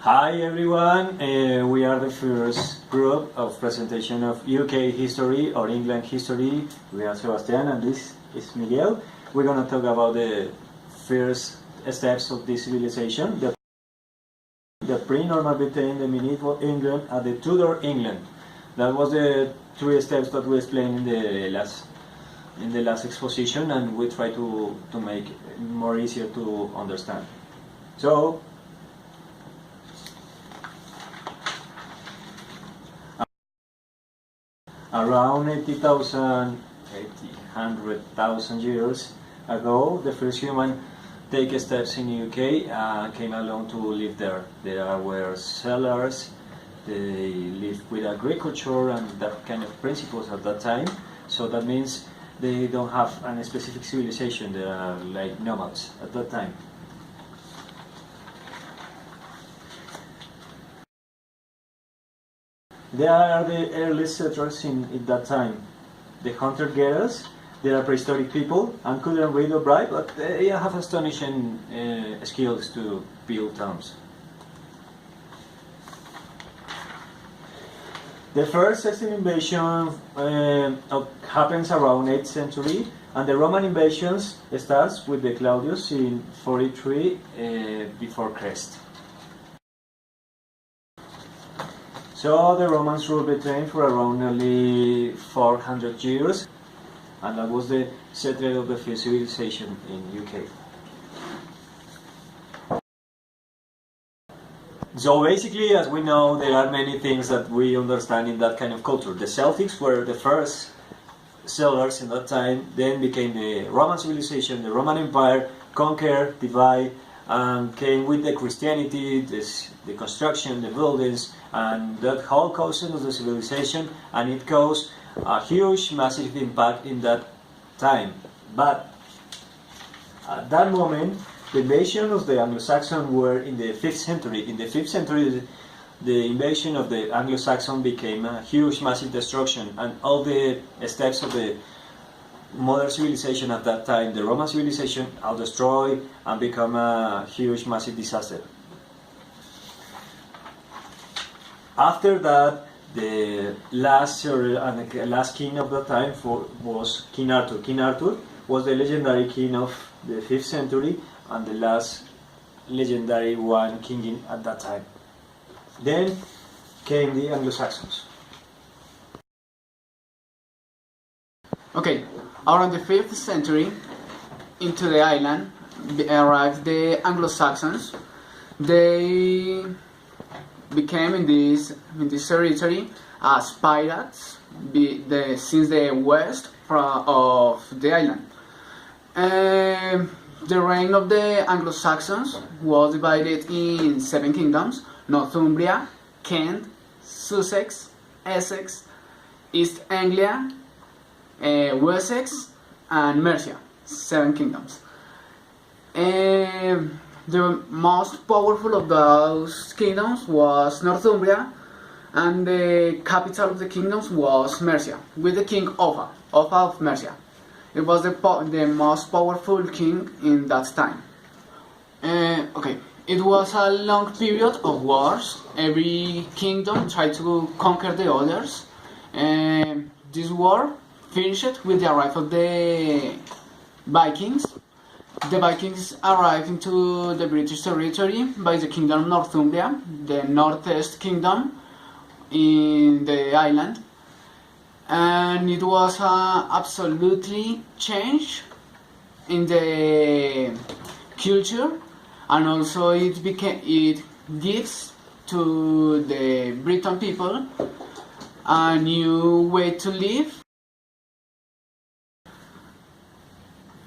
Hi everyone, we are the first group of presentation of UK history or England history. We are Sebastian and this is Miguel. We're going to talk about the first steps of this civilization, the pre-normal Britain, the medieval England and the Tudor England. That was the three steps that we explained in the last exposition, and we try to make it more easier to understand. So, around 100,000 years ago, the first human take steps in the UK came along to live there. There were settlers, they lived with agriculture and that kind of principles at that time. So that means they don't have a specific civilization, they are like nomads at that time. They are the earliest settlers in that time. The hunter-gatherers, they are prehistoric people and couldn't read or write, but they have astonishing skills to build towns. The first system invasion happens around 8th century, and the Roman invasions starts with the Claudius in 43 before Christ. So the Romans ruled Britain for around nearly 400 years, and that was the settlement of the first civilization in UK. So basically, as we know, there are many things that we understand in that kind of culture. The Celtics were the first settlers in that time, then became the Roman civilization, the Roman Empire, conquered, divided, and came with the Christianity, the construction, the buildings, and that whole concept of the civilization, and it caused a huge, massive impact in that time. But at that moment, the invasion of the Anglo Saxons were in the 5th century. In the 5th century, the invasion of the Anglo Saxons became a huge, massive destruction, and all the steps of the modern civilization at that time, the Roman civilization, are destroyed and become a huge, massive disaster. After that, the last king of that time was King Arthur. King Arthur was the legendary king of the 5th century and the last legendary king at that time. Then came the Anglo Saxons. Okay, around the 5th century, into the island arrived the Anglo Saxons. They became in this territory as pirates since the west of the island. The reign of the Anglo Saxons was divided in 7 kingdoms: Northumbria, Kent, Sussex, Essex, East Anglia, Wessex, and Mercia. 7 kingdoms. The most powerful of those kingdoms was Northumbria, and the capital of the kingdoms was Mercia, with the king Offa of Mercia. It was the most powerful king in that time. Okay, it was a long period of wars. Every kingdom tried to conquer the others. This war finished with the arrival of the Vikings. The Vikings arrived into the British territory by the kingdom of Northumbria, the northeast kingdom in the island, and it was absolutely change in the culture, and also it gives to the Briton people a new way to live.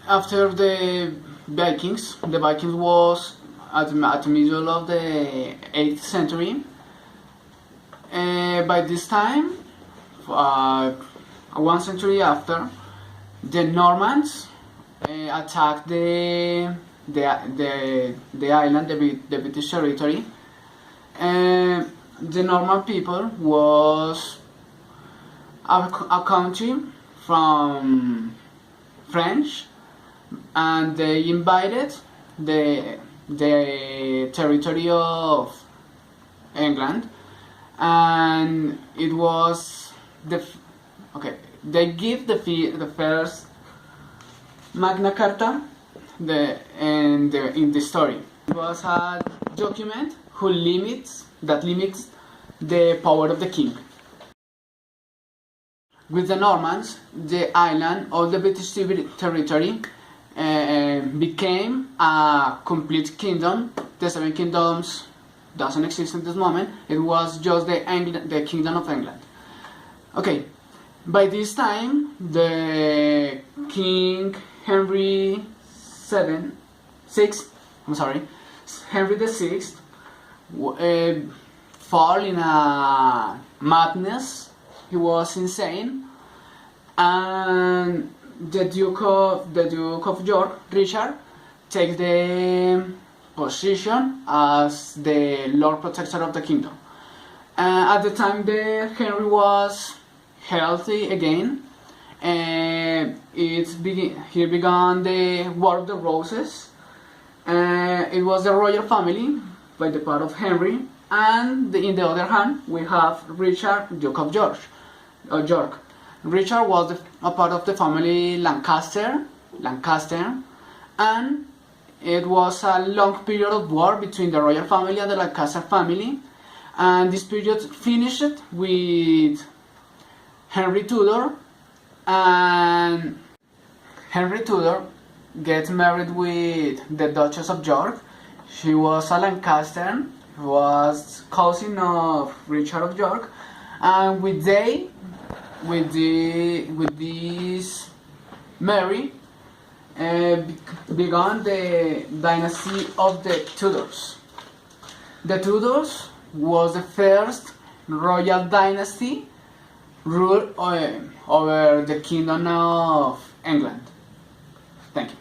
After the Vikings was at the middle of the 8th century. By this time, 1 century after, the Normans attacked the island, the British territory. The Norman people was a country from French, and they invaded the territory of England, and it was they give the first Magna Carta in the story. It was a document that limits the power of the king. With the Normans, the island of the British territory became a complete kingdom. The Seven Kingdoms doesn't exist at this moment. It was just the Kingdom of England. Okay, by this time, the King Henry VI fall in a madness. He was insane, and the Duke of York, Richard, takes the position as the Lord Protector of the kingdom. At the time, Henry was healthy again, and he began the War of the Roses. It was the royal family by the part of Henry, and in the other hand, we have Richard, Duke of York. Richard was a part of the family Lancaster, and it was a long period of war between the royal family and the Lancaster family, and this period finished with Henry Tudor, and Henry Tudor gets married with the Duchess of York. She was a Lancaster, was cousin of Richard of York, and with this Mary began the dynasty of the Tudors. The Tudors was the first royal dynasty ruled over the Kingdom of England. Thank you.